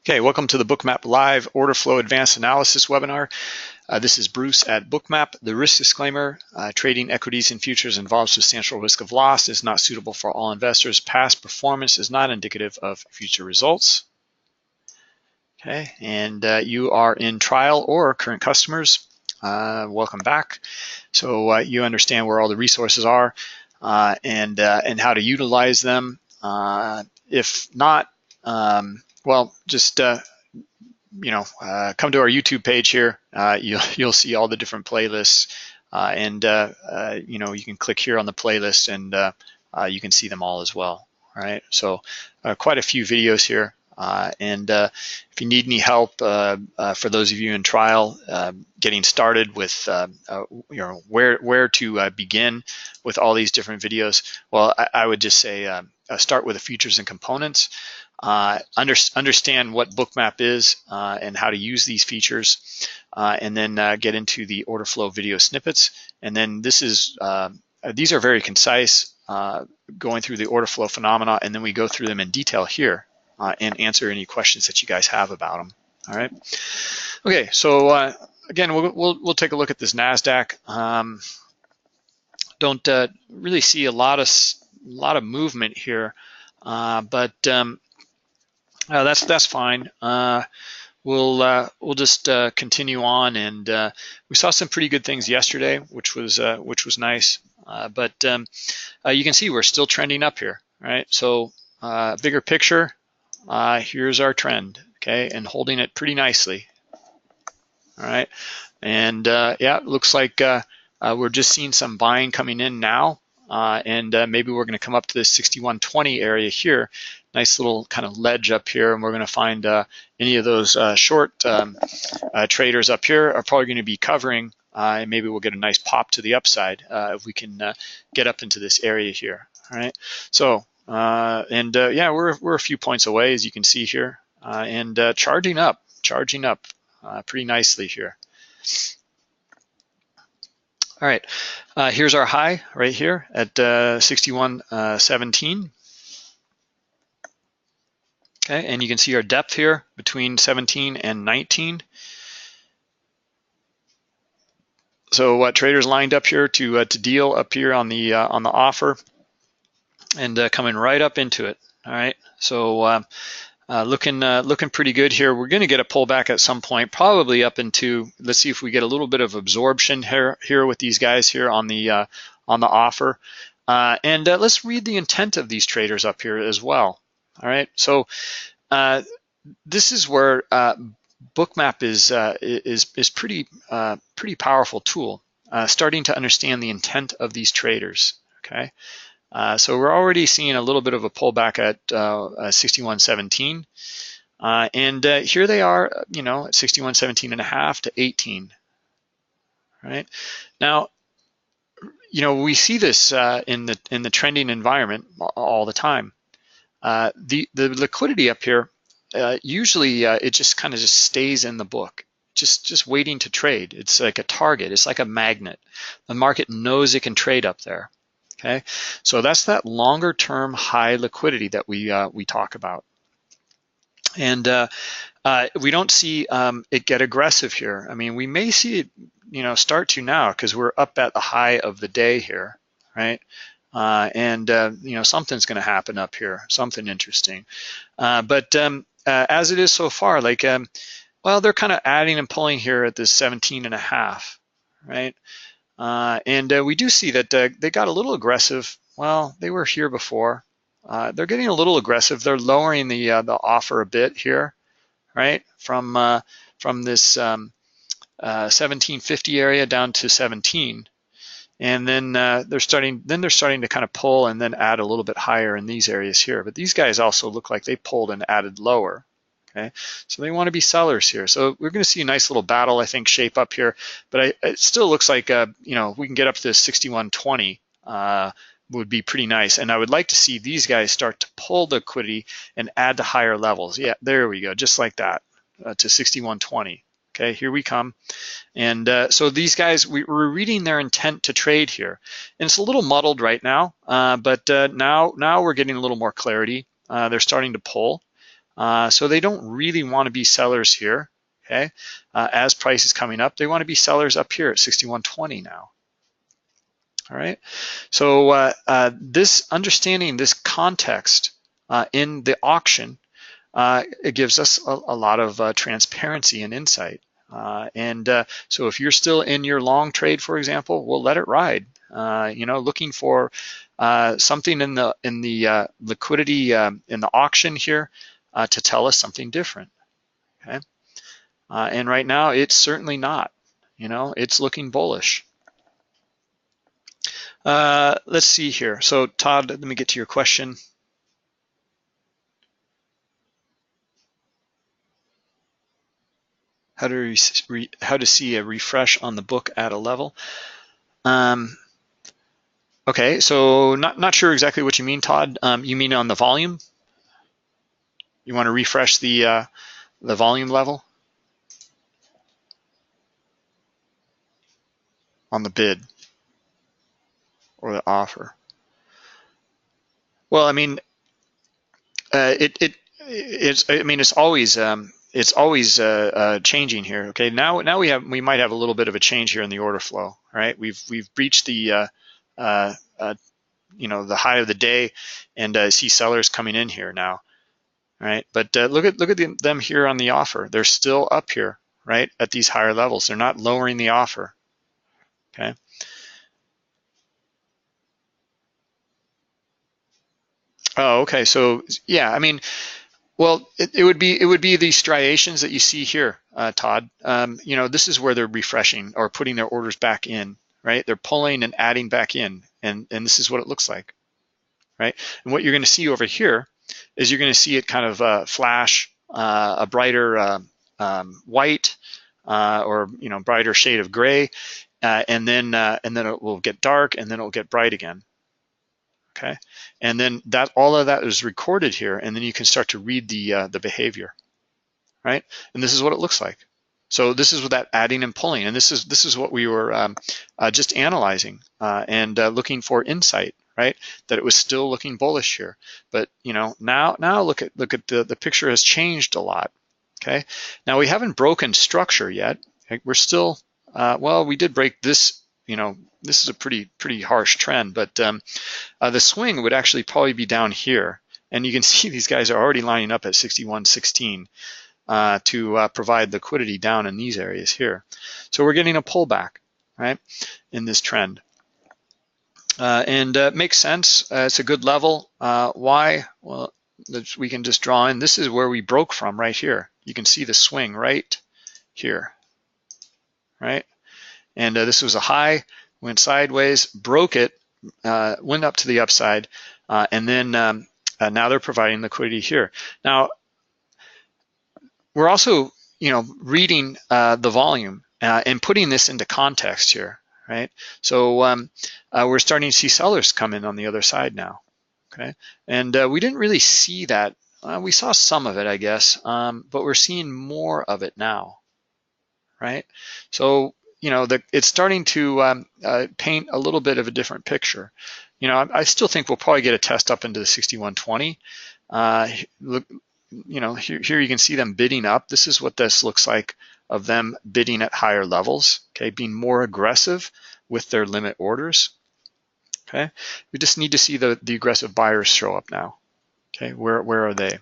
Okay, welcome to the Bookmap Live Order Flow Advanced Analysis webinar. This is Bruce at Bookmap. The risk disclaimer, trading equities and futures involves substantial risk of loss, is not suitable for all investors. Past performance is not indicative of future results. Okay, and you are in trial or current customers. Welcome back. So you understand where all the resources are and how to utilize them. If not, well, just come to our YouTube page here. You'll see all the different playlists, and you can click here on the playlist, and you can see them all as well. All right, so quite a few videos here, and if you need any help, for those of you in trial, getting started with where to begin with all these different videos, well, I would just say start with the features and components. Understand what Bookmap is and how to use these features, and then get into the order flow video snippets. And then these are very concise, going through the order flow phenomena, and then we go through them in detail here and answer any questions that you guys have about them. All right. Okay. So again, we'll take a look at this NASDAQ. Don't really see a lot of movement here, but that's fine. We'll just continue on, and we saw some pretty good things yesterday, which was nice. But you can see we're still trending up here, right? So bigger picture, here's our trend, okay, and holding it pretty nicely. All right, and yeah, it looks like we're just seeing some buying coming in now, and maybe we're going to come up to this 6120 area here. Nice little kind of ledge up here, and we're going to find any of those short traders up here are probably going to be covering, and maybe we'll get a nice pop to the upside if we can get up into this area here. All right, so yeah, we're a few points away, as you can see here, and charging up pretty nicely here. All right, here's our high right here at 61.17. Okay, and you can see our depth here between 17 and 19. So traders lined up here to deal up here on the offer, and coming right up into it. All right, so looking pretty good here. We're going to get a pullback at some point, probably up into. Let's see if we get a little bit of absorption here with these guys here on the offer, and let's read the intent of these traders up here as well. All right, so this is where Bookmap is pretty powerful tool, starting to understand the intent of these traders. Okay, so we're already seeing a little bit of a pullback at 61.17, and here they are, at 61.17.5 to 18. Right now, we see this in the trending environment all the time. The liquidity up here, usually it just kind of stays in the book, just waiting to trade. It's like a target. It's like a magnet. The market knows it can trade up there. Okay, so that's that longer term high liquidity that we talk about. And we don't see it get aggressive here. I mean, we may see it, start to now, because we're up at the high of the day here, right? And something's going to happen up here, something interesting. But as it is so far, like, well, they're kind of adding and pulling here at this 17.5, right? And we do see that they got a little aggressive. Well, they were here before. They're getting a little aggressive. They're lowering the offer a bit here, right? From this 1750 area down to 17. And then they're starting to kind of pull and then add a little bit higher in these areas here. But these guys also look like they pulled and added lower. Okay, so they want to be sellers here. So we're going to see a nice little battle, I think, shape up here. But it still looks like we can get up to this 61.20 would be pretty nice. And I would like to see these guys start to pull the liquidity and add to higher levels. Yeah, there we go, just like that, to 61.20. Okay, here we come. And so these guys, we're reading their intent to trade here. And it's a little muddled right now, but now we're getting a little more clarity. They're starting to pull. So they don't really want to be sellers here. Okay, as price is coming up, they want to be sellers up here at 61.20 now. All right, so this understanding this context in the auction, it gives us a lot of transparency and insight. So if you're still in your long trade, for example, we'll let it ride. Looking for something in the liquidity in the auction here to tell us something different. Okay, and right now it's certainly not. It's looking bullish. Let's see here. So Todd, let me get to your question. How to see a refresh on the book at a level? Okay, so not sure exactly what you mean, Todd. You mean on the volume? You want to refresh the volume level on the bid or the offer? Well, I mean, it's always changing here. Okay, now we might have a little bit of a change here in the order flow. Right, we've breached the the high of the day, and see sellers coming in here now. Right, but look at them here on the offer. They're still up here, right, at these higher levels. They're not lowering the offer. Okay. Oh, okay. So yeah, I mean, well, it would be these striations that you see here, Todd. This is where they're refreshing or putting their orders back in, right? They're pulling and adding back in, and this is what it looks like, right? And what you're going to see over here is you're going to see it kind of flash a brighter white or brighter shade of gray, and then it will get dark, and then it will get bright again. Okay, and then all of that is recorded here, and then you can start to read the behavior, right? And this is what it looks like. So this is with that adding and pulling, and this is what we were just analyzing and looking for insight, right? That it was still looking bullish here, but now look at the picture has changed a lot. Okay, now we haven't broken structure yet. Okay? We're still well, we did break this. This is a pretty harsh trend, but the swing would actually probably be down here, and you can see these guys are already lining up at 61.16 to provide liquidity down in these areas here. So we're getting a pullback, right, in this trend, and makes sense. It's a good level. Why? Well, we can just draw in. This is where we broke from right here. You can see the swing right here, right? And this was a high, went sideways, broke it, went up to the upside, and then now they're providing liquidity here. Now, we're also, reading the volume and putting this into context here, right? So we're starting to see sellers come in on the other side now, okay? And we didn't really see that. We saw some of it, I guess, but we're seeing more of it now, right? So it's starting to paint a little bit of a different picture. I still think we'll probably get a test up into the 61.20. Look, here you can see them bidding up. This is what this looks like of them bidding at higher levels. Okay, being more aggressive with their limit orders. Okay, we just need to see the aggressive buyers show up now. Okay, where are they?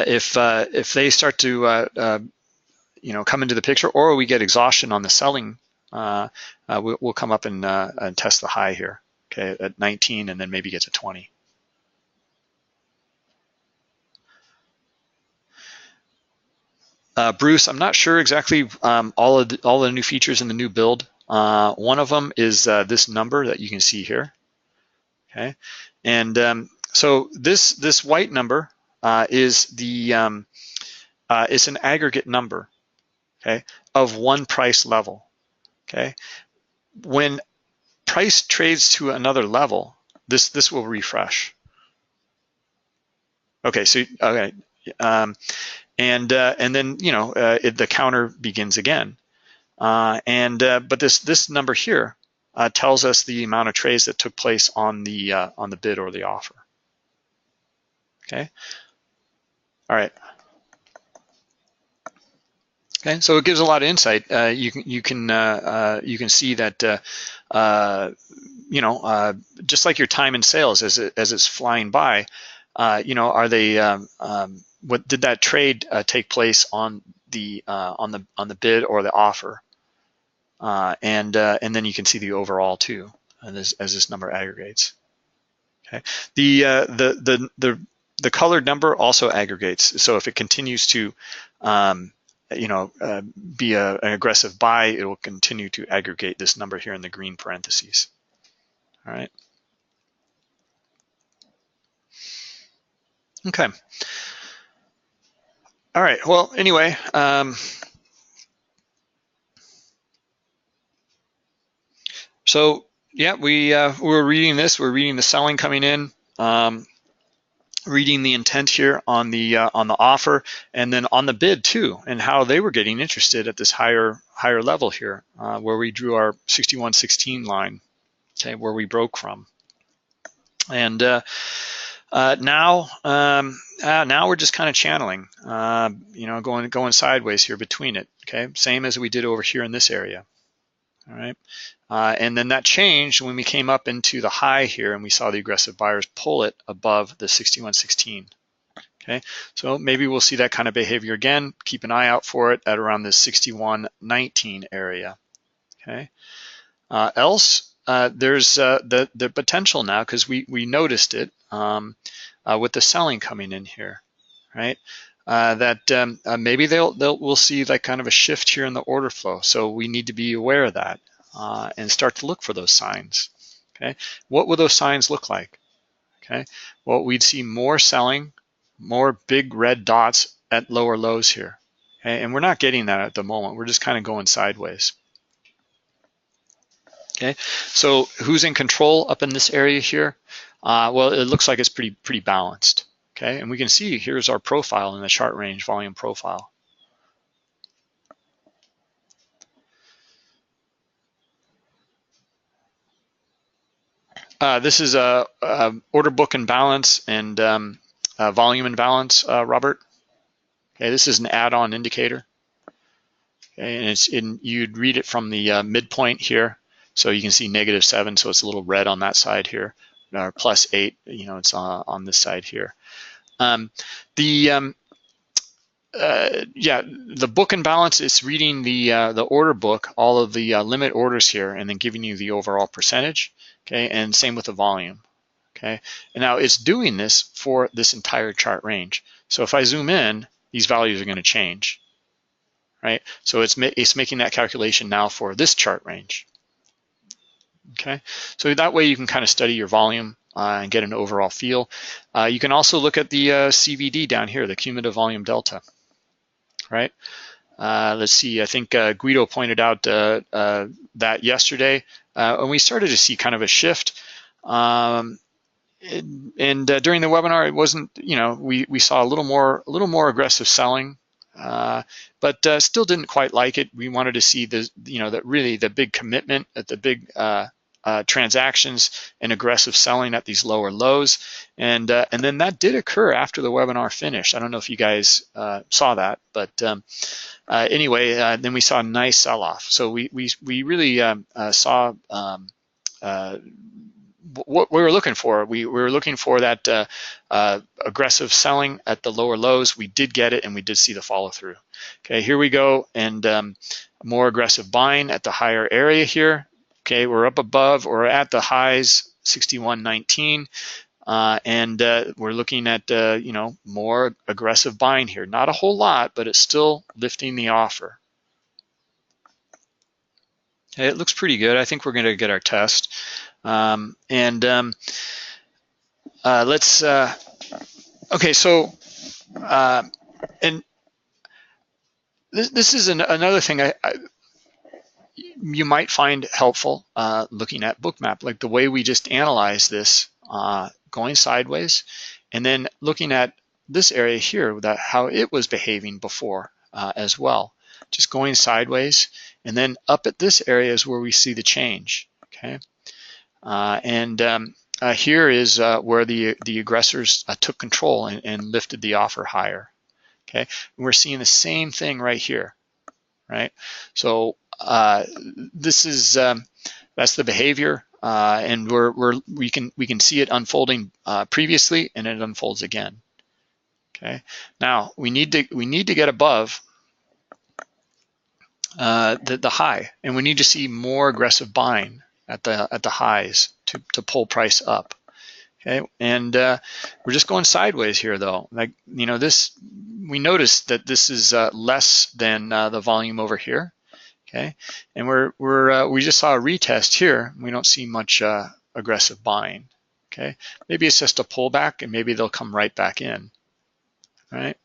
If they start to come into the picture, or we get exhaustion on the selling, we'll come up and test the high here, okay, at 19, and then maybe get to 20. Bruce, I'm not sure exactly all the new features in the new build. One of them is this number that you can see here, okay, and so this white number is it's an aggregate number, okay, of one price level. Okay, when price trades to another level, this will refresh. Okay, so okay, and then the counter begins again, but this number here tells us the amount of trades that took place on the bid or the offer. Okay. All right. Okay, so it gives a lot of insight. You can see that just like your time in sales as it's flying by, are they what did that trade take place on the bid or the offer, and then you can see the overall too, and as this number aggregates. Okay, the colored number also aggregates. So if it continues to be an aggressive buy, it will continue to aggregate this number here in the green parentheses. All right. Okay. All right. Well, anyway, so yeah, we're reading this. We're reading the selling coming in. Reading the intent here on the offer, and then on the bid too, and how they were getting interested at this higher level here, where we drew our 61.16 line, okay, where we broke from, and now we're just kind of channeling, going sideways here between it. Okay, same as we did over here in this area. All right. And then that changed when we came up into the high here and we saw the aggressive buyers pull it above the 61.16. Okay, so maybe we'll see that kind of behavior again. Keep an eye out for it at around the 61.19 area. Okay, else there's the potential now, because we noticed it with the selling coming in here, right? That maybe we'll see like kind of a shift here in the order flow. So we need to be aware of that and start to look for those signs. Okay, what will those signs look like? Okay, well, we'd see more selling, more big red dots at lower lows here. Okay, and we're not getting that at the moment. We're just kind of going sideways. Okay, so who's in control up in this area here? Well, it looks like it's pretty balanced. Okay, and we can see here's our profile in the chart range volume profile. This is a order book imbalance and volume imbalance, Robert. Okay, this is an add-on indicator. Okay, and you'd read it from the midpoint here, so you can see -7, so it's a little red on that side here, or +8, it's on this side here. The book imbalance is reading the order book, all of the limit orders here, and then giving you the overall percentage. Okay, and same with the volume. Okay, and now it's doing this for this entire chart range. So if I zoom in, these values are going to change, right? So it's making that calculation now for this chart range. Okay, so that way you can kind of study your volume and get an overall feel. You can also look at the CVD down here, the cumulative volume delta, right? Let's see, I think Guido pointed out that yesterday, and we started to see kind of a shift. And during the webinar, it wasn't, we saw a little more aggressive selling, but still didn't quite like it. We wanted to see that really the big commitment at the big transactions and aggressive selling at these lower lows, and then that did occur after the webinar finished. I don't know if you guys saw that, but anyway, then we saw a nice sell-off. So we really saw what we were looking for. We were looking for that aggressive selling at the lower lows. We did get it, and we did see the follow through. Okay, here we go, and more aggressive buying at the higher area here. Okay, we're up above or at the highs, 61.19, and we're looking at more aggressive buying here. Not a whole lot, but it's still lifting the offer. Okay, it looks pretty good. I think we're going to get our test. Let's okay, so and this is another thing you might find helpful looking at Bookmap, like the way we just analyze this going sideways, and then looking at this area here, how it was behaving before as well, just going sideways, and then up at this area is where we see the change. Okay. here is where the aggressors took control and lifted the offer higher. Okay, and we're seeing the same thing right here, right? So this is that's the behavior, and we can see it unfolding previously, and it unfolds again. Okay, now we need to get above the high, and we need to see more aggressive buying at the highs to pull price up. Okay, and we're just going sideways here though. Like, you know, this, we noticed that this is less than the volume over here. Okay, and we just saw a retest here. We don't see much aggressive buying. Okay, maybe it's just a pullback, and maybe they'll come right back in. Right.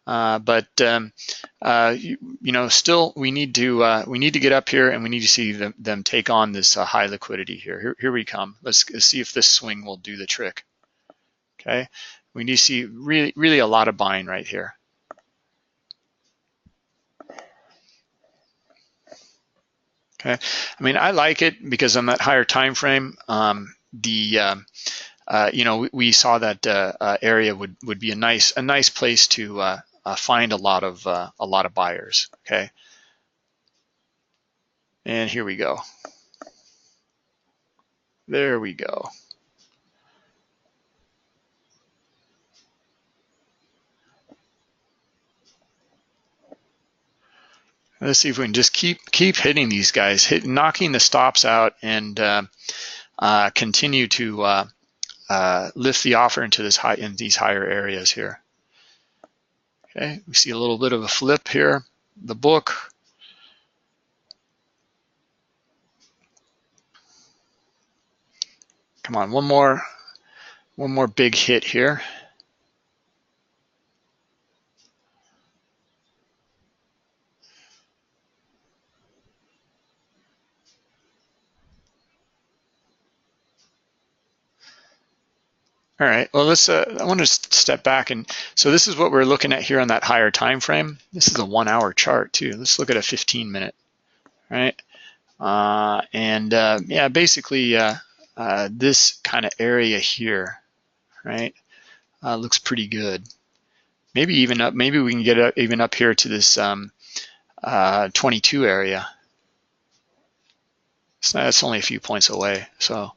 But you know, still we need to get up here, and we need to see them take on this high liquidity here. Here we come. Let's see if this swing will do the trick. Okay, we need to see really a lot of buying right here. Okay, I mean, I like it because on that higher time frame, you know, we saw that area would be a nice place to find a lot of buyers. Okay, and here we go. There we go. Let's see if we can just keep hitting these guys, knocking the stops out, and continue to lift the offer into these higher areas here. Okay, we see a little bit of a flip here. The book. Come on, one more big hit here. All right, well, let's I want to step back, and so this is what we're looking at here on that higher time frame. This is a 1 hour chart too. Let's look at a 15-minute, right? Yeah, basically this kind of area here, right, looks pretty good. Maybe even up, maybe we can get even up here to this 22 area. So that's only a few points away, so.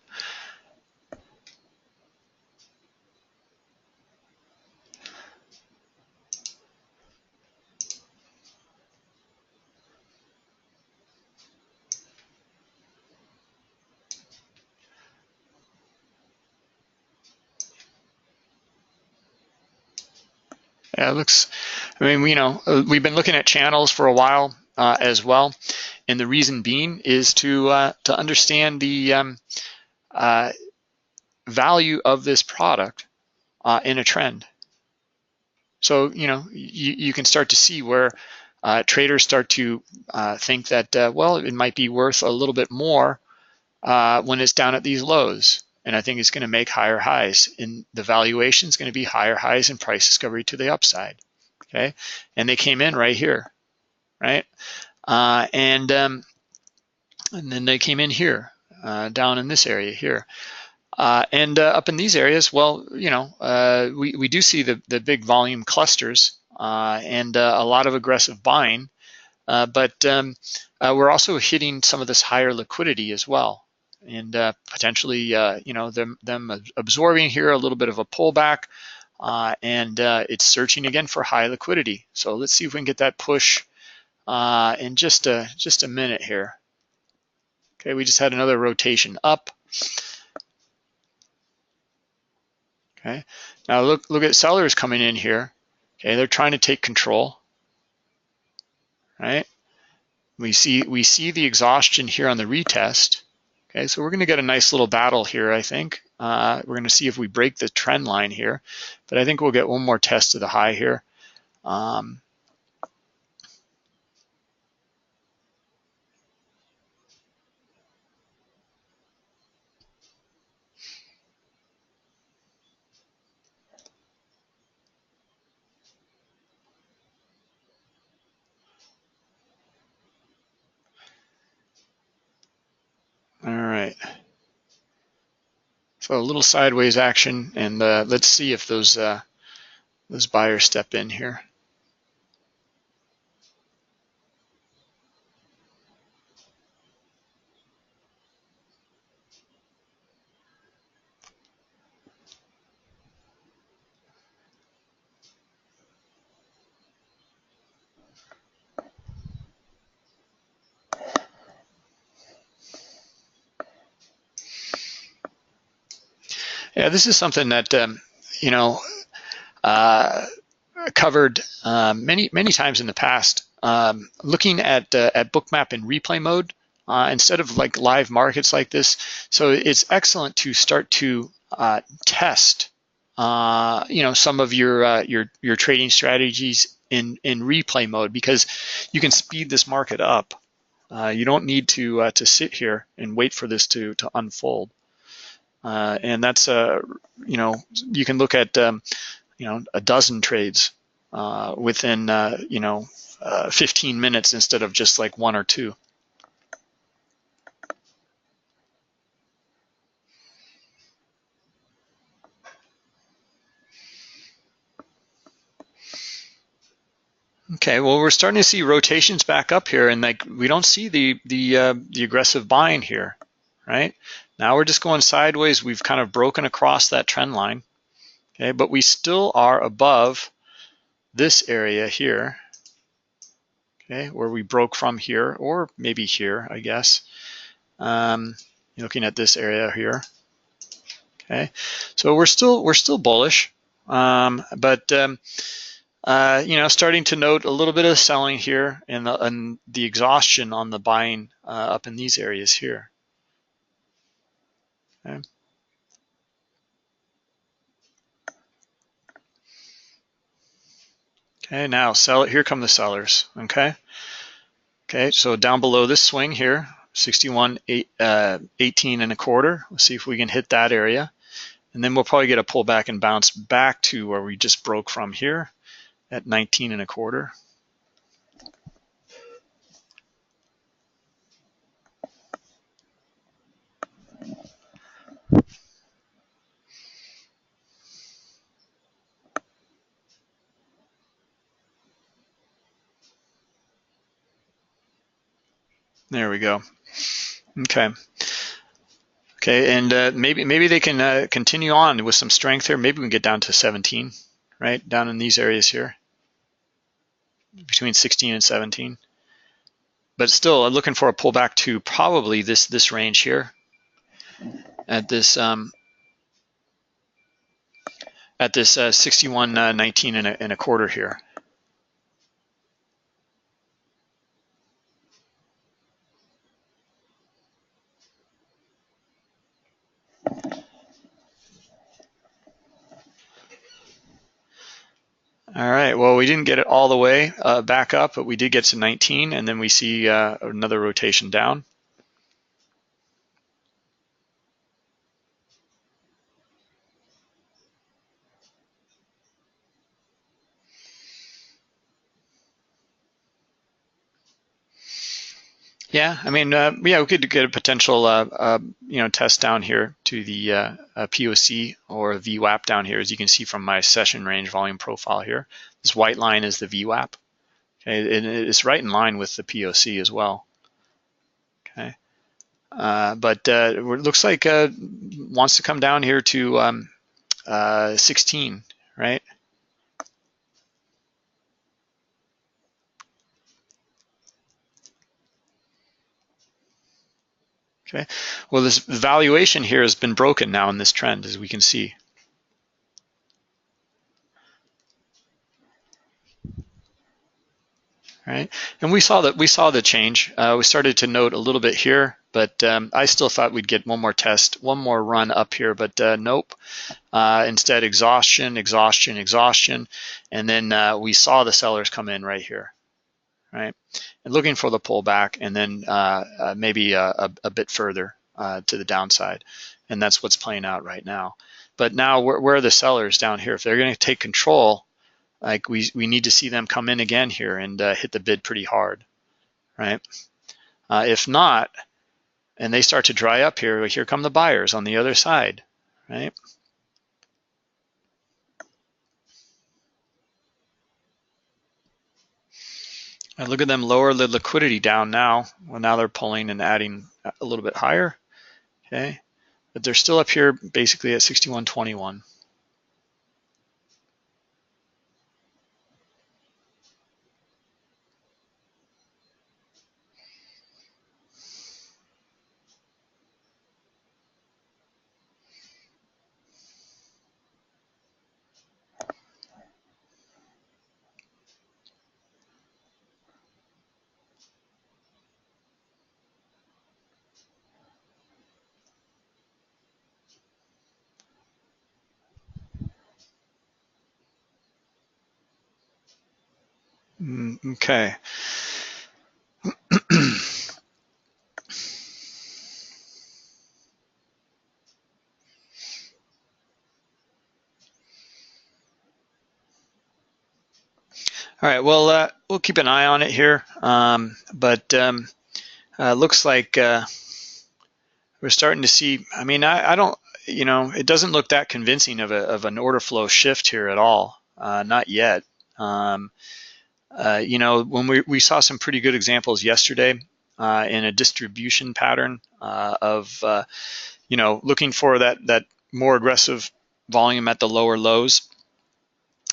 Yeah, it looks, I mean, you know, we've been looking at channels for a while as well. And the reason being is to understand the value of this product in a trend. So, you know, you can start to see where traders start to think that, well, it might be worth a little bit more when it's down at these lows. And I think it's going to make higher highs, and the valuation is going to be higher highs and price discovery to the upside. Okay, and they came in right here, right? And then they came in here, down in this area here. And up in these areas, well, you know, we do see the big volume clusters and a lot of aggressive buying, but we're also hitting some of this higher liquidity as well, and potentially, you know, them absorbing here a little bit of a pullback, and it's searching again for high liquidity. So let's see if we can get that push in just a minute here. Okay, we just had another rotation up. Okay, now look at sellers coming in here. Okay, they're trying to take control. Right, we see the exhaustion here on the retest. Okay, so we're going to get a nice little battle here, I think. We're going to see if we break the trend line here, but I think we'll get one more test to the high here. All right. a little sideways action, and let's see if those buyers step in here. Yeah, this is something that you know, covered many times in the past. Looking at Bookmap in replay mode instead of like live markets like this. So it's excellent to start to test some of your trading strategies in replay mode, because you can speed this market up. You don't need to sit here and wait for this to unfold. And that's you can look at a dozen trades within 15 minutes instead of just like one or two. Okay, well, we're starting to see rotations back up here, and like we don't see the aggressive buying here, right? Now we're just going sideways. We've kind of broken across that trend line, okay, but we still are above this area here, okay, where we broke from here, or maybe here, I guess. Looking at this area here, okay, so we're still bullish, but starting to note a little bit of selling here and the exhaustion on the buying up in these areas here. Okay. Okay, now here come the sellers. Okay. Okay, so down below this swing here, 61.18 and a quarter. Let's see if we can hit that area, and then we'll probably get a pullback and bounce back to where we just broke from here at 19 and a quarter. There we go. Okay. Okay, and maybe they can continue on with some strength here. Maybe we can get down to 17, right? Down in these areas here, between 16 and 17. But still, I'm looking for a pullback to probably this range here at this 61.19 and a quarter here. All right, well, we didn't get it all the way back up, but we did get to 19, and then we see another rotation down. Yeah, I mean, we could get a potential, test down here to the POC or VWAP down here, as you can see from my session range volume profile here. This white line is the VWAP. Okay, and it's right in line with the POC as well. Okay, but it looks like wants to come down here to 16, right? Okay, well, this valuation here has been broken now in this trend, as we can see. Right, and we saw the change. We started to note a little bit here, but I still thought we'd get one more test, one more run up here, but nope. Instead, exhaustion, and then we saw the sellers come in right here, right, and looking for the pullback, and then maybe a bit further to the downside, and that's what's playing out right now. But now, where are the sellers down here? If they're going to take control, like we need to see them come in again here and hit the bid pretty hard, right? If not, and they start to dry up here, come the buyers on the other side, right? And look at them lower the liquidity down now. Well, now they're pulling and adding a little bit higher, okay? But they're still up here basically at 61.21. Okay. All right, well, we'll keep an eye on it here, but looks like we're starting to see, I mean, I don't, you know, it doesn't look that convincing of an order flow shift here at all, not yet. You know, when we saw some pretty good examples yesterday in a distribution pattern of, you know, looking for that more aggressive volume at the lower lows.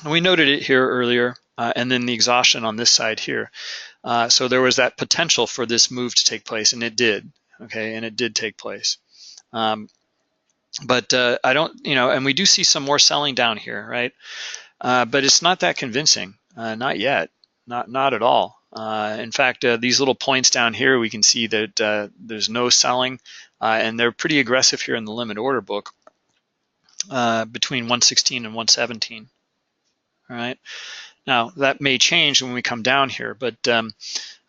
And we noted it here earlier, and then the exhaustion on this side here. So there was that potential for this move to take place, and it did. Okay, and it did take place. But I don't, you know, and we do see some more selling down here, right? But it's not that convincing, not yet, not at all. In fact, these little points down here, we can see that there's no selling, and they're pretty aggressive here in the limit order book between 116 and 117. All right. Now that may change when we come down here, but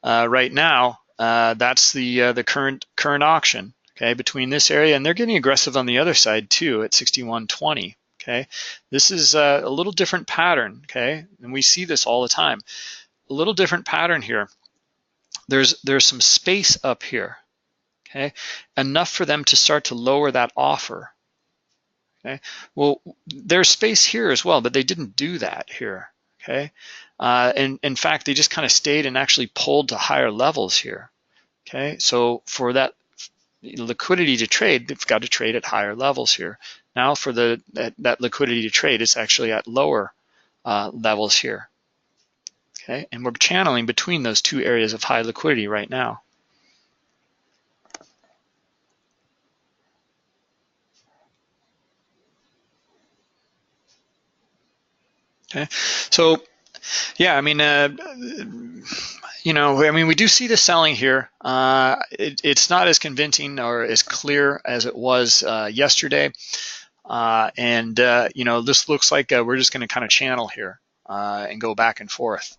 right now that's the current auction. Okay, between this area, and they're getting aggressive on the other side too at 61.20. Okay, this is a little different pattern. Okay, and we see this all the time. A little different pattern here. There's some space up here. Okay, enough for them to start to lower that offer. Okay, well, there's space here as well, but they didn't do that here. Okay, and in fact, they just kind of stayed and actually pulled to higher levels here. Okay, so for that liquidity to trade, they've got to trade at higher levels here. Now for that liquidity to trade, it's actually at lower levels here. Okay, and we're channeling between those two areas of high liquidity right now. Okay, so yeah, I mean, you know, I mean, we do see the selling here. It's not as convincing or as clear as it was yesterday. And you know, this looks like we're just going to kind of channel here and go back and forth,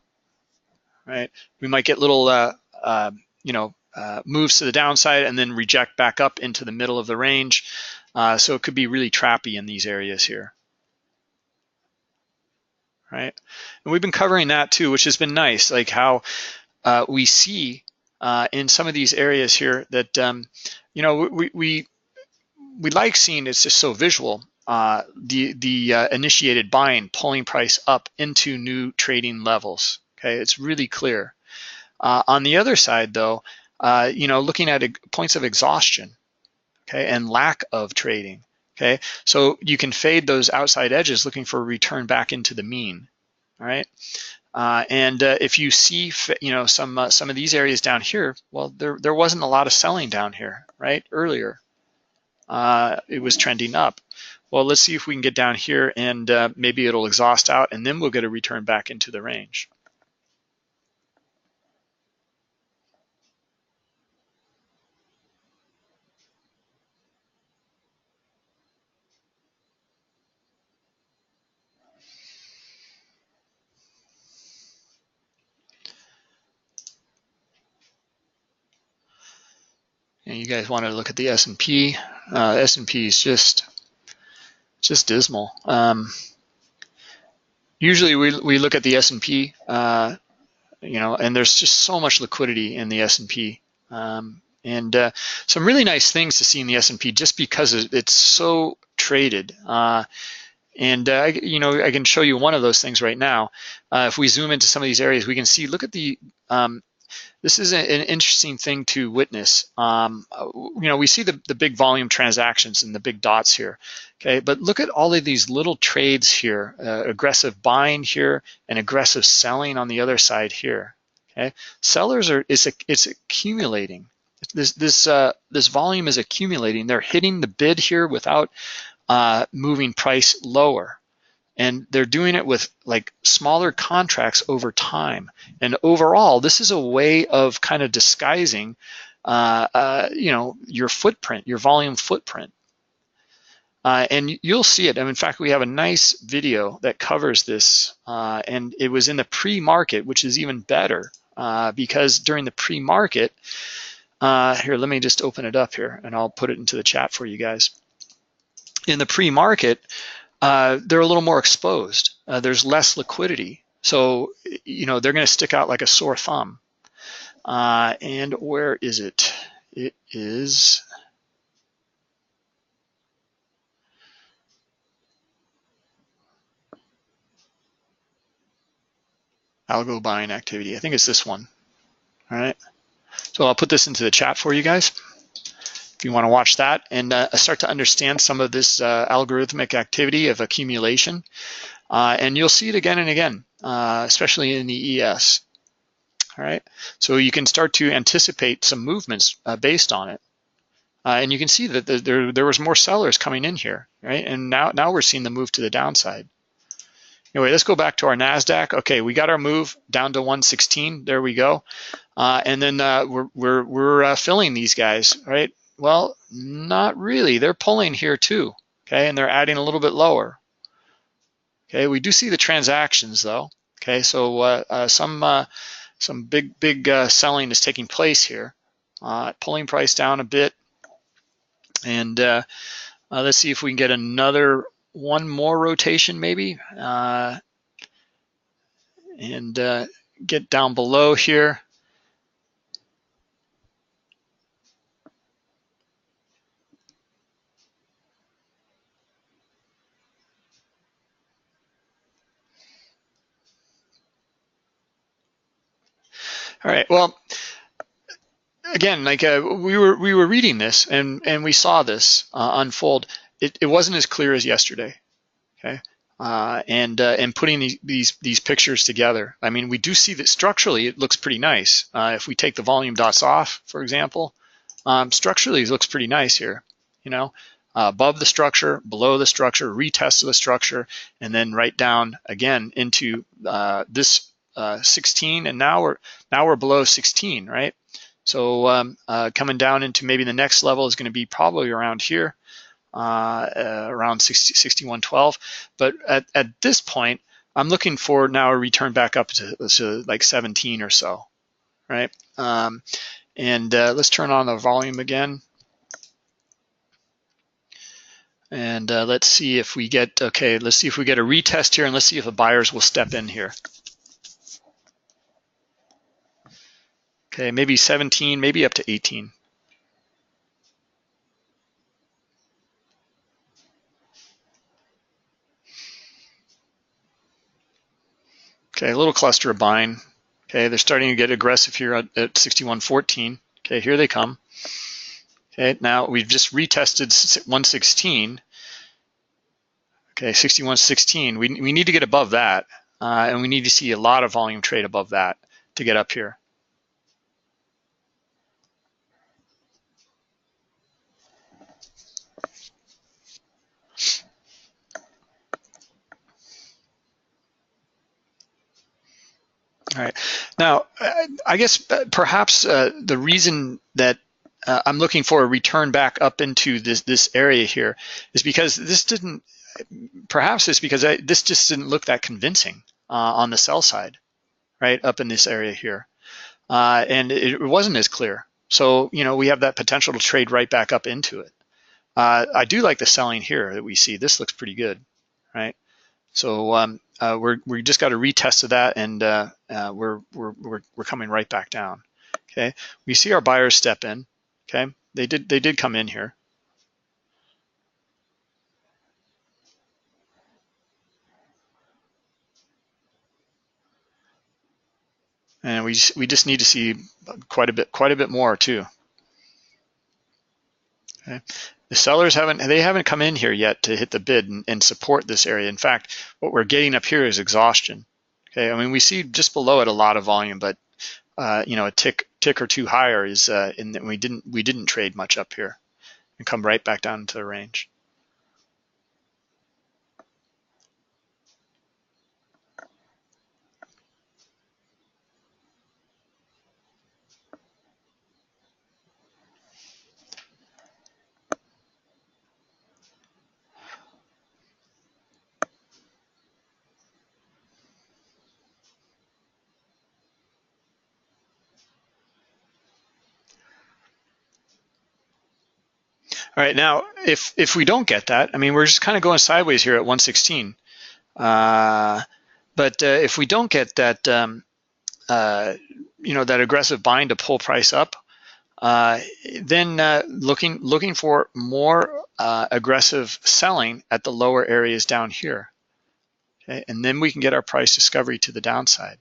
right? We might get little, you know, moves to the downside and then reject back up into the middle of the range. So it could be really trappy in these areas here. Right, and we've been covering that too, which has been nice, like how we see in some of these areas here that you know, we like seeing, it's just so visual, the initiated buying pulling price up into new trading levels. Okay, it's really clear. On the other side though, you know, looking at points of exhaustion, okay, and lack of trading. Okay, so you can fade those outside edges looking for a return back into the mean. All right, and if you see, you know, some of these areas down here, well, there wasn't a lot of selling down here, right? Earlier, it was trending up. Well, let's see if we can get down here and maybe it'll exhaust out, and then we'll get a return back into the range. And you guys want to look at the S&P. S&P is just dismal. Usually we look at the S&P, you know, and there's just so much liquidity in the S&P, and some really nice things to see in the S&P just because it's so traded. You know, I can show you one of those things right now. If we zoom into some of these areas, we can see, look at the, this is an interesting thing to witness. You know, we see the big volume transactions and the big dots here, okay? But look at all of these little trades here, aggressive buying here and aggressive selling on the other side here, okay? Sellers are, it's accumulating. This volume is accumulating. They're hitting the bid here without moving price lower. And they're doing it with like smaller contracts over time. And overall, this is a way of kind of disguising, you know, your footprint, your volume footprint. And you'll see it. In fact, we have a nice video that covers this, and it was in the pre-market, which is even better because during the pre-market, here, let me just open it up here, and I'll put it into the chat for you guys. In the pre-market, they're a little more exposed. There's less liquidity. So, you know, they're going to stick out like a sore thumb. And where is it? It is algo buying activity. I think it's this one. All right. So I'll put this into the chat for you guys if you want to watch that and start to understand some of this algorithmic activity of accumulation. And you'll see it again and again, especially in the ES. All right, so you can start to anticipate some movements based on it. And you can see that there was more sellers coming in here, right? And now we're seeing the move to the downside. Anyway, let's go back to our NASDAQ. Okay, we got our move down to 116. There we go. And then we're filling these guys, right? Well, not really. They're pulling here too, okay? And they're adding a little bit lower. Okay, we do see the transactions though. Okay, so some big selling is taking place here, pulling price down a bit. And let's see if we can get one more rotation maybe, and get down below here. All right, well, again, like we were reading this and we saw this unfold. It wasn't as clear as yesterday, okay? And putting these pictures together, I mean, we do see that structurally it looks pretty nice. If we take the volume dots off, for example, structurally it looks pretty nice here, you know, above the structure, below the structure, retest of the structure, and then right down again into this 16, and now we're below 16, right? So coming down into maybe the next level is going to be probably around here, around 61.12. But at this point, I'm looking for now a return back up to like 17 or so, right? And let's turn on the volume again. And let's see if we get, okay, let's see if we get a retest here, and let's see if the buyers will step in here. Okay, maybe 17, maybe up to 18. Okay, a little cluster of buying. Okay, they're starting to get aggressive here at 61.14. Okay, here they come. Okay, now we've just retested 116. Okay, 61.16. We need to get above that, and we need to see a lot of volume trade above that to get up here. All right. Now, I guess perhaps the reason that I'm looking for a return back up into this area here is because this didn't. Perhaps it's because this just didn't look that convincing on the sell side, right up in this area here, and it wasn't as clear. So you know we have that potential to trade right back up into it. I do like the selling here that we see. This looks pretty good, right? So we just got a retest of that, and we're coming right back down. Okay, we see our buyers step in. Okay, they did come in here. And we just need to see quite a bit more too. Okay. The sellers haven't come in here yet to hit the bid and support this area. In fact, what we're getting up here is exhaustion. Okay, I mean, we see just below it a lot of volume, but you know, a tick or two higher is in that we didn't trade much up here and come right back down into the range. All right, now if we don't get that, I mean, we're just kind of going sideways here at 116. But if we don't get that, you know, that aggressive buying to pull price up, then looking for more aggressive selling at the lower areas down here. Okay, and then we can get our price discovery to the downside.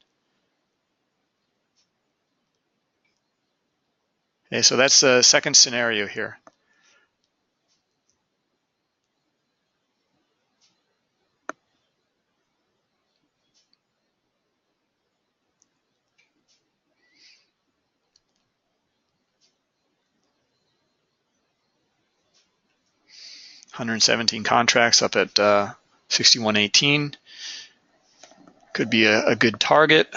Okay, so that's the second scenario here. $117 contracts up at 61.18. Could be a good target.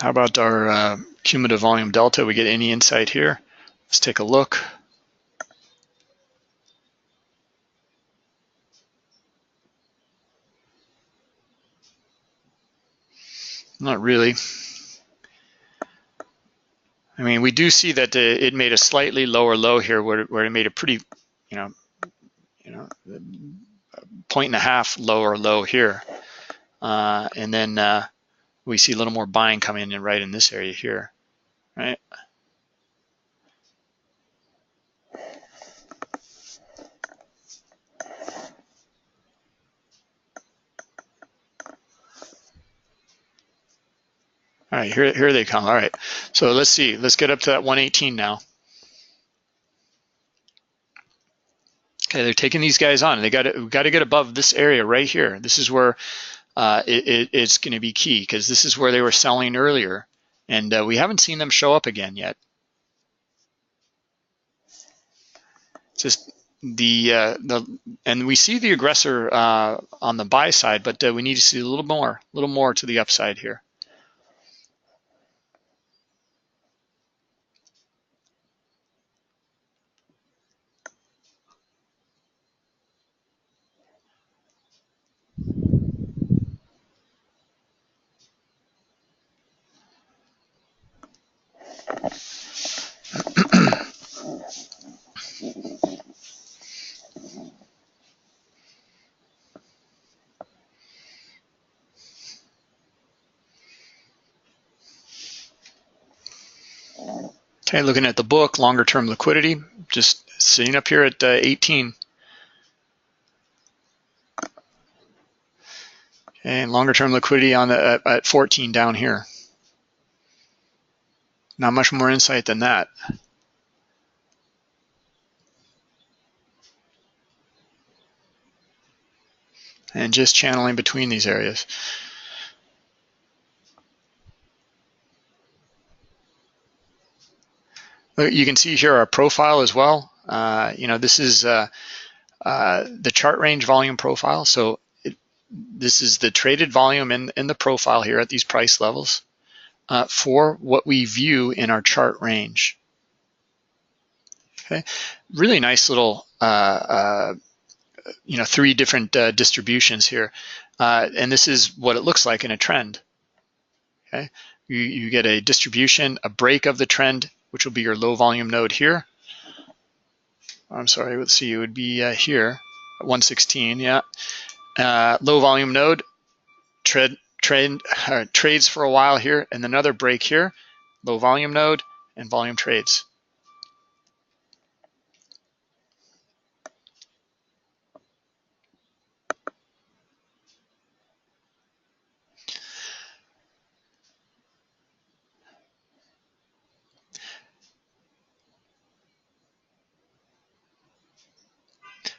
How about our cumulative volume delta? We get any insight here? Let's take a look. Not really. I mean, we do see that it made a slightly lower low here, where it made a pretty, you know, 1.5 lower low here, and then we see a little more buying coming in right in this area here, right? All right, here they come. All right, so let's see. Let's get up to that 118 now. Okay, they're taking these guys on. We got to get above this area right here. This is where it's going to be key, because this is where they were selling earlier, and we haven't seen them show up again yet. Just and we see the aggressor on the buy side, but we need to see a little more to the upside here. Okay, looking at the book, longer term liquidity, just sitting up here at 18. And longer term liquidity on at 14 down here. Not much more insight than that. And just channeling between these areas. You can see here our profile as well. You know, this is the chart range volume profile. So this is the traded volume in the profile here at these price levels for what we view in our chart range. Okay, really nice little you know, 3 different distributions here, and this is what it looks like in a trend. Okay, you get a distribution, a break of the trend, which will be your low volume node here. I'm sorry, let's see, it would be here at 116. Yeah, low volume node, trades for a while here, and another break here, low volume node, and volume trades.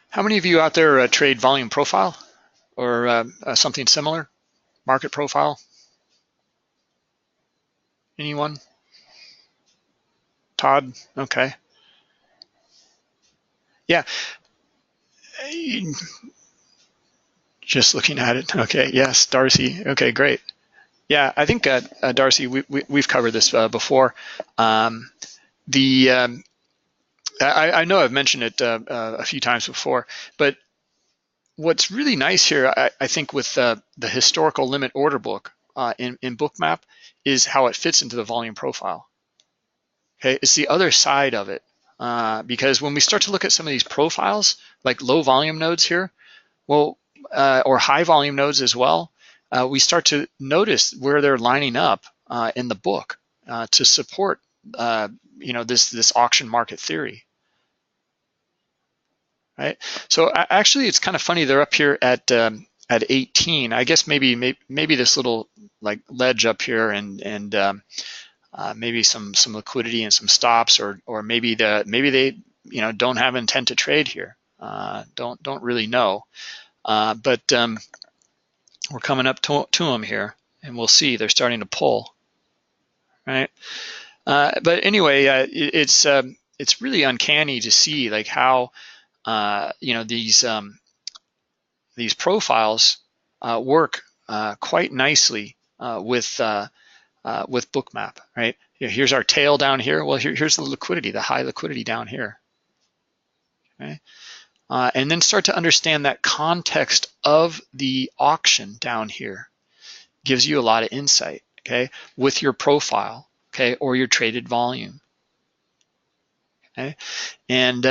How many of you out there trade volume profile or something similar? Market profile? Anyone? Todd? Okay. Yeah. Just looking at it. Okay. Yes. Darcy. Okay. Great. Yeah. I think Darcy, we've covered this before. I know I've mentioned it a few times before, but what's really nice here, I think, with the historical limit order book in Bookmap is how it fits into the volume profile. Okay, it's the other side of it, because when we start to look at some of these profiles, like low volume nodes here, well, or high volume nodes as well, we start to notice where they're lining up in the book to support, this auction market theory. Right. So actually, it's kind of funny. They're up here at 18. I guess maybe this little like ledge up here and maybe some liquidity and some stops, or maybe they don't have intent to trade here. Don't really know. But we're coming up to them here, and we'll see they're starting to pull. Right. But anyway, it's really uncanny to see like how these profiles work quite nicely with Bookmap, right? Here's our tail down here. Well, here's the liquidity, the high liquidity down here. Okay, and then start to understand that context of the auction down here gives you a lot of insight, okay, with your profile, okay, or your traded volume. Okay, and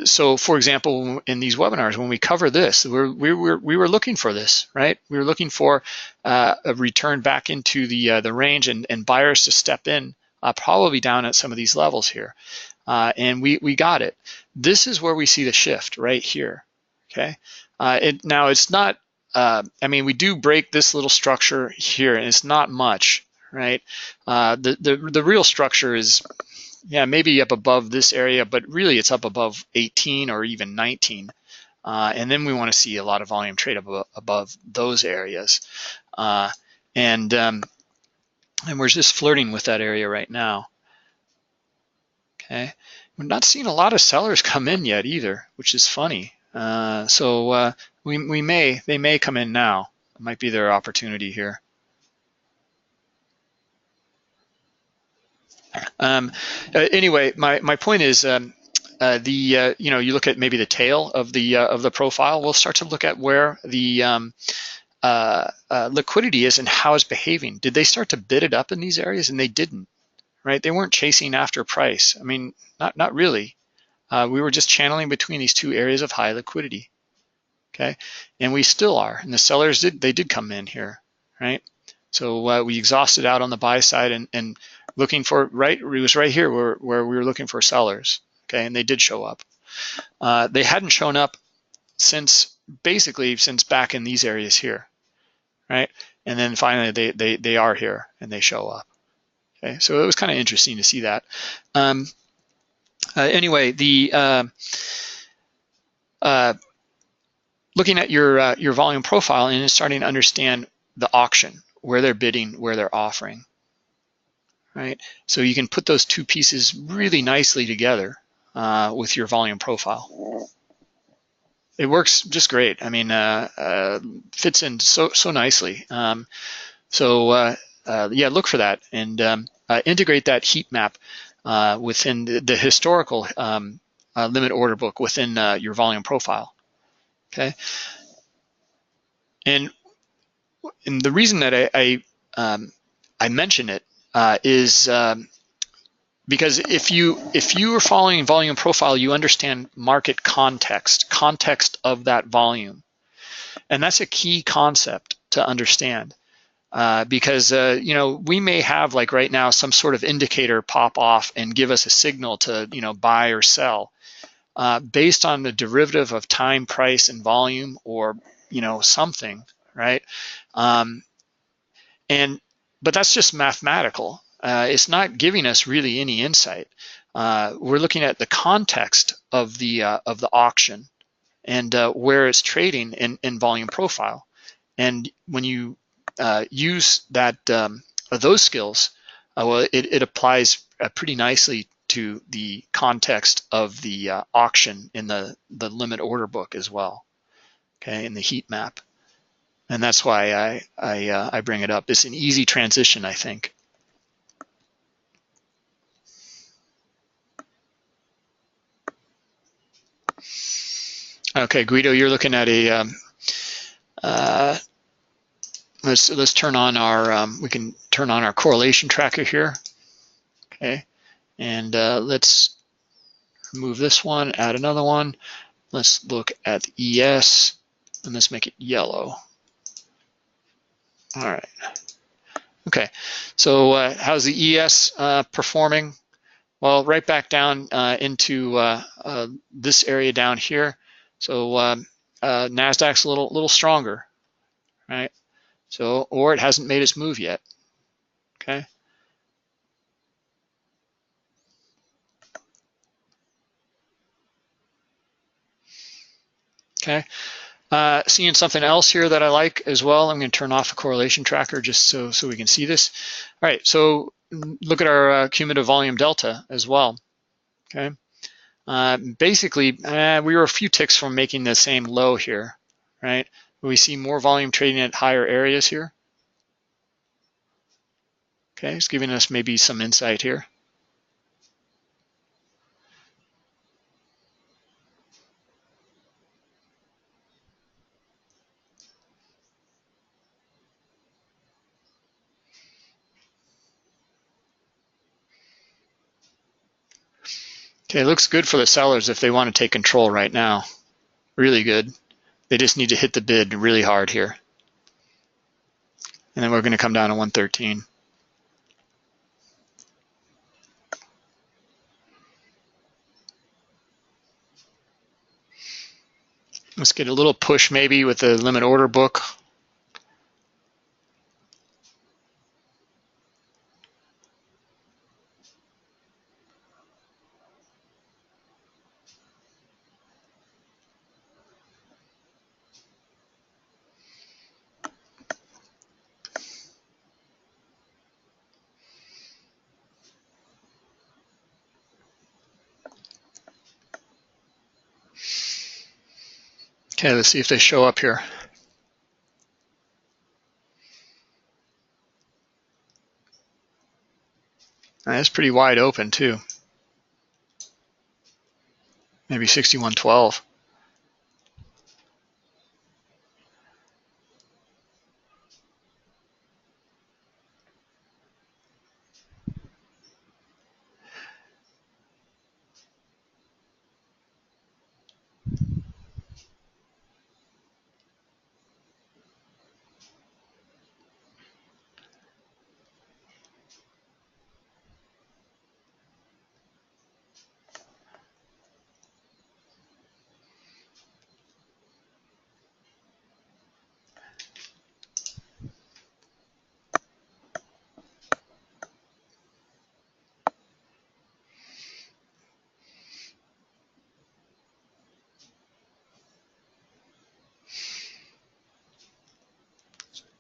so, for example, in these webinars, when we cover this, we were looking for this, right? We were looking for a return back into the range and buyers to step in, probably down at some of these levels here, and we got it. This is where we see the shift right here. Okay, now it's not. I mean, we do break this little structure here, and it's not much, right? The real structure is, yeah, maybe up above this area, but really it's up above 18 or even 19. And then we want to see a lot of volume trade above those areas. And we're just flirting with that area right now. Okay, we're not seeing a lot of sellers come in yet either, which is funny. So they may come in now. It might be their opportunity here. Anyway, my point is, you look at maybe the tail of the profile. We'll start to look at where the liquidity is and how it's behaving. Did they start to bid it up in these areas? And they didn't, right? They weren't chasing after price. I mean, not really. We were just channeling between these two areas of high liquidity. Okay, and we still are. And the sellers did come in here, right? So we exhausted out on the buy side and looking for, right, it was right here where we were looking for sellers, okay, and they did show up. They hadn't shown up basically since back in these areas here, right? And then finally they are here and they show up. Okay, so it was kind of interesting to see that. Anyway, looking at your volume profile and starting to understand the auction, where they're bidding, where they're offering. Right, so you can put those two pieces really nicely together with your volume profile. It works just great. I mean, fits in so nicely. Yeah, look for that and integrate that heat map within the historical limit order book within your volume profile. Okay, and the reason that I mention it is because if you are following volume profile, you understand market context of that volume, and that's a key concept to understand. because you know, we may have, like right now, some sort of indicator pop off and give us a signal to, you know, buy or sell based on the derivative of time, price, and volume, or, you know, something, right? But that's just mathematical. It's not giving us really any insight. We're looking at the context of the auction and where it's trading in volume profile. And when you use that those skills, well, it applies pretty nicely to the context of the auction in the limit order book as well. Okay, in the heat map. And that's why I bring it up. It's an easy transition, I think. Okay, Guido, you're looking at a. Let's turn on our. We can turn on our correlation tracker here. Okay, and let's remove this one. Add another one. Let's look at ES, and let's make it yellow. All right. Okay, so how's the ES performing? Well, right back down into this area down here. So Nasdaq's a little stronger, right? So, or it hasn't made its move yet. Okay. Okay. Seeing something else here that I like as well. I'm going to turn off the correlation tracker just so we can see this. All right. So look at our cumulative volume delta as well. Okay. Basically, we were a few ticks from making the same low here, right? We see more volume trading at higher areas here. Okay, it's giving us maybe some insight here. Okay, it looks good for the sellers if they want to take control right now. Really good. They just need to hit the bid really hard here. And then we're going to come down to 113. Let's get a little push maybe with the limit order book. Okay, let's see if they show up here. That's pretty wide open too. Maybe 61.12.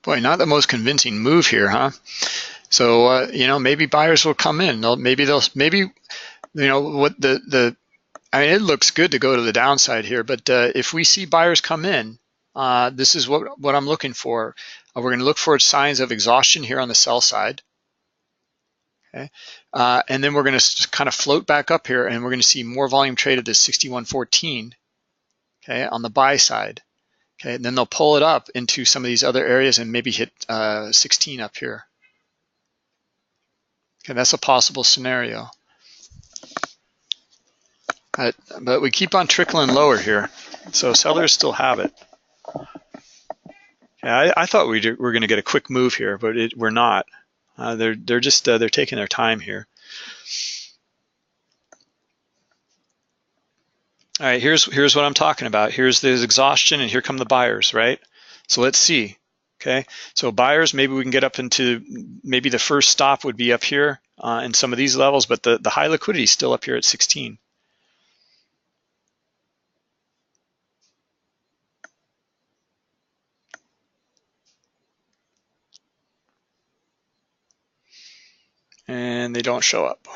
Boy, not the most convincing move here, huh? So you know, maybe buyers will come in. Maybe you know what I mean, it looks good to go to the downside here, but if we see buyers come in, this is what I'm looking for. We're going to look for signs of exhaustion here on the sell side. Okay, and then we're going to kind of float back up here, and we're going to see more volume traded at 61.14. Okay, on the buy side. Okay, and then they'll pull it up into some of these other areas and maybe hit 16 up here. Okay, that's a possible scenario. But we keep on trickling lower here, so sellers still have it. Yeah, I thought we were going to get a quick move here, but we're not. They're just they're taking their time here. All right, here's what I'm talking about. Here's the exhaustion, and here come the buyers, right? So let's see. Okay, so buyers, maybe we can get up into, maybe the first stop would be up here in some of these levels, but the high liquidity is still up here at 16. And they don't show up.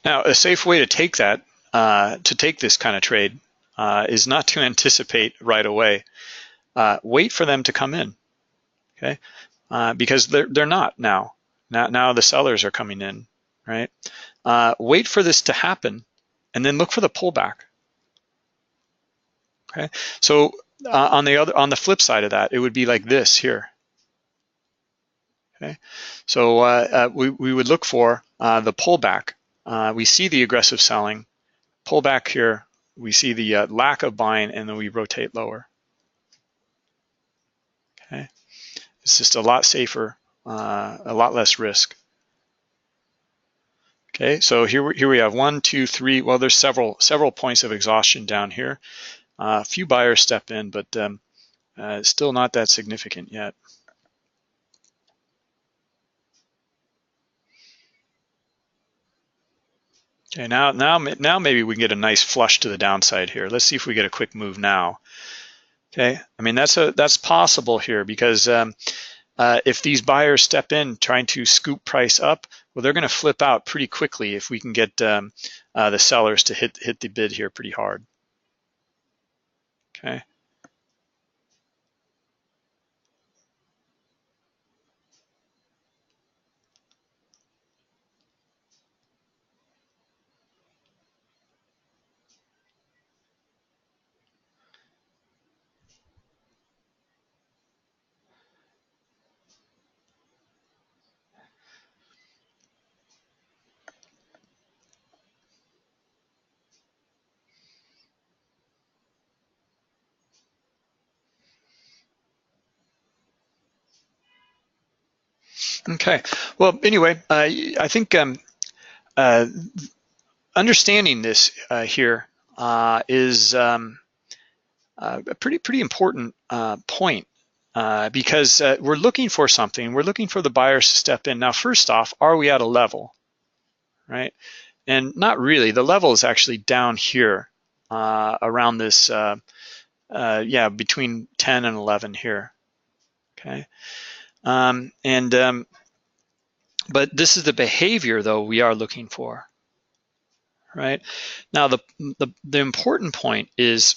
Now, a safe way to take that, to take this kind of trade, is not to anticipate right away. Wait for them to come in, okay? Because they're not now. Now the sellers are coming in, right? Wait for this to happen, and then look for the pullback. Okay, so on the flip side of that, it would be like this here. Okay, so we would look for the pullback. We see the aggressive selling, pullback here. We see the lack of buying, and then we rotate lower. Okay, it's just a lot safer, a lot less risk. Okay, so here we have 1, 2, 3. Well, there's several points of exhaustion down here. A few buyers step in, but still not that significant yet. Okay, now maybe we can get a nice flush to the downside here. Let's see if we get a quick move now. Okay, I mean that's possible here because if these buyers step in trying to scoop price up, well, they're going to flip out pretty quickly if we can get the sellers to hit the bid here pretty hard. Okay. Okay. Well, anyway, I think understanding this here is a pretty important point because we're looking for something. We're looking for the buyers to step in. Now, first off, are we at a level, right? And not really. The level is actually down here around this, yeah, between 10 and 11 here. Okay. But this is the behavior, though, we are looking for, right? Now, the important point is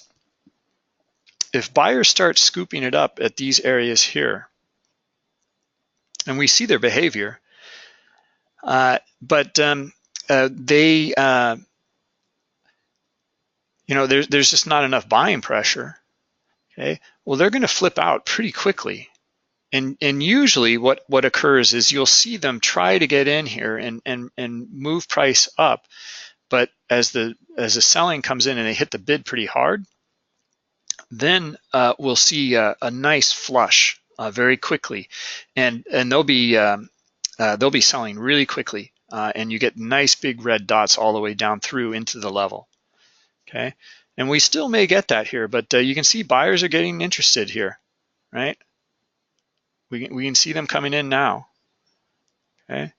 if buyers start scooping it up at these areas here, and we see their behavior, but they, you know, there's just not enough buying pressure. Okay, well, they're going to flip out pretty quickly, and usually what occurs is you'll see them try to get in here and move price up, but as the selling comes in and they hit the bid pretty hard, then we'll see a nice flush very quickly, and they'll be selling really quickly, and you get nice big red dots all the way down through into the level. Okay, and we still may get that here, but you can see buyers are getting interested here, right? We can see them coming in now. Okay.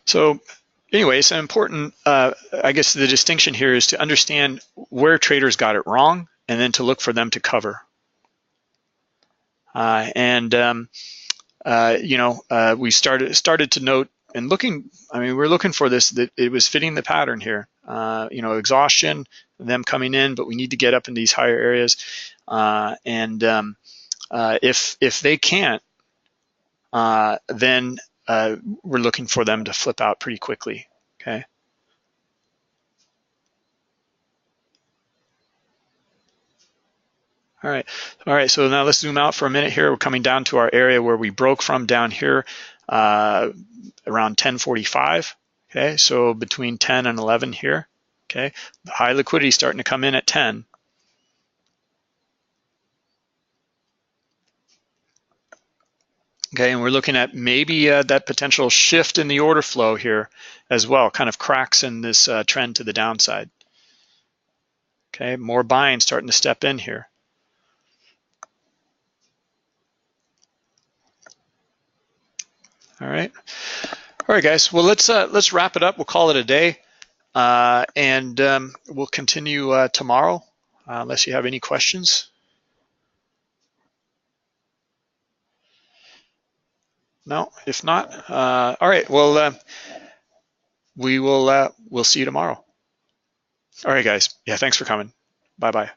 So anyway, it's an important, I guess the distinction here is to understand where traders got it wrong and then to look for them to cover. You know, we started to note and looking, I mean, we're looking for this, that it was fitting the pattern here. You know, exhaustion, them coming in, but we need to get up in these higher areas. If they can't, then we're looking for them to flip out pretty quickly. Okay. All right. So now let's zoom out for a minute here. We're coming down to our area where we broke from down here around 10:45. Okay, so between 10 and 11 here. Okay, the high liquidity starting to come in at 10. Okay, and we're looking at maybe that potential shift in the order flow here as well, kind of cracks in this trend to the downside. Okay, more buying starting to step in here. All right, guys. Well, let's wrap it up. We'll call it a day, and we'll continue tomorrow, unless you have any questions. No, if not, all right. Well, we'll see you tomorrow. All right, guys. Yeah, thanks for coming. Bye-bye.